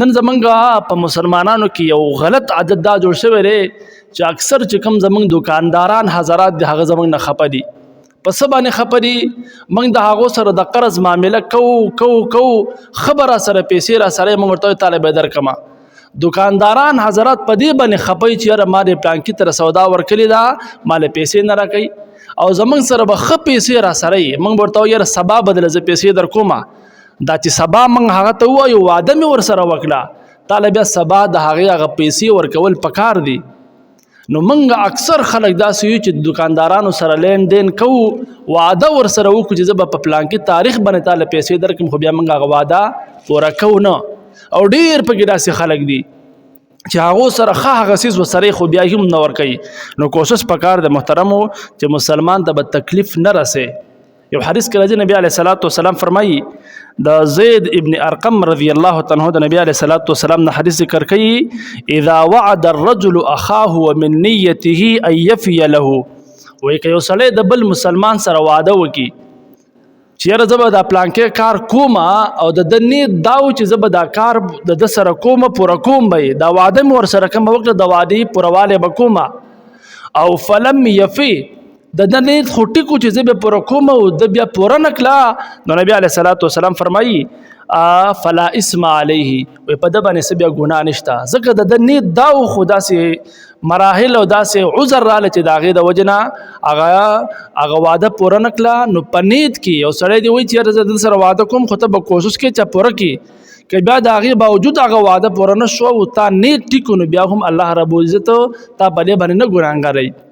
نن زمونږ په مسلمانانو کې یو غلط عادت دا جوړ شوی دی چې اکثر چې کوم زمونږ دکانداران حضرات د هغه زمونږ نه خفه دي. په څه باندې خفه دي؟ موږ د هغو سره د قرض معامله کوو خبره سره پیسې را سره موږ ورته طالب درکمه. دکانداران حضرات په دې باندې خفه چې یاره ما د پلانکي تر سودا ورکړې ده ما له پیسې نه راکوي او زمونږ سره به ښه پیسې را سره وي. موږ ورته یاره سبا بدله زه پیسې در کومه. دا چې سبا موږ هغه ته ووایو واده مې ورسره وکړه تا له بیا سبا د هغې هغه پیسې ورکول پکار دي. نو موږ اکثر خلک داسې یو چې دکاندارانو سره لین دین کوو واده ورسره وکړو چې زه به په پلانکي تاریخ باندې تا له پیسې درکړم خو بیا موږ هغه واده پوره کوو نه. او ډېر پکې داسې خلک دي چې هغو سره ښه هغه څیز ورسره خو بیا هم نه ورکوي. نو کوشش پکار د محترمو چې مسلمان ته به تکلیف نه رسي. یو حدیث کې راځي نبی علیه الصلاة والسلام فرمایي د زید ابن ارقم رضی الله تعالی عنہ د نبی علیه الصلاة والسلام نه حدیث ذکر کوي اذا وعد الرجل اخاه ومن نیته ان یفی له. وایي که یو سړی د بل مسلمان سره واده وکړي چې یاره زه به دا پلانکې کار کومه او د ده نیت دا و چې زه به دا کار د ده سره کومه پوره کوم به یې دا واده مې ورسره کوم وکړه د وعدې پوروالی به کومه او فلم یفي د ده نیت خو ټیکو چې زه به پوره کوم او د بیا پوره نه کړه نو نبي علیه الصلاة والسلام فرمایي فلا اسم علیه وایي په ده باندې څه بیا ګناه نشته ځکه د ده نیت دا و خو داسې مراحل او داسې عذر راغله چې د هغې د وجې نه هغه واده پوره نه کړه. نو په نیت کې یو سړی دی وایي چې یاره زه د سره واده کوم خو ته به کوشش کوې چې پوره کړي که بیا د هغې باوجود هغه واده پوره نه شو او تا نیت ټیکو نو بیا هم الله رب العزت تا په دې باندې نه ګناهګاروي.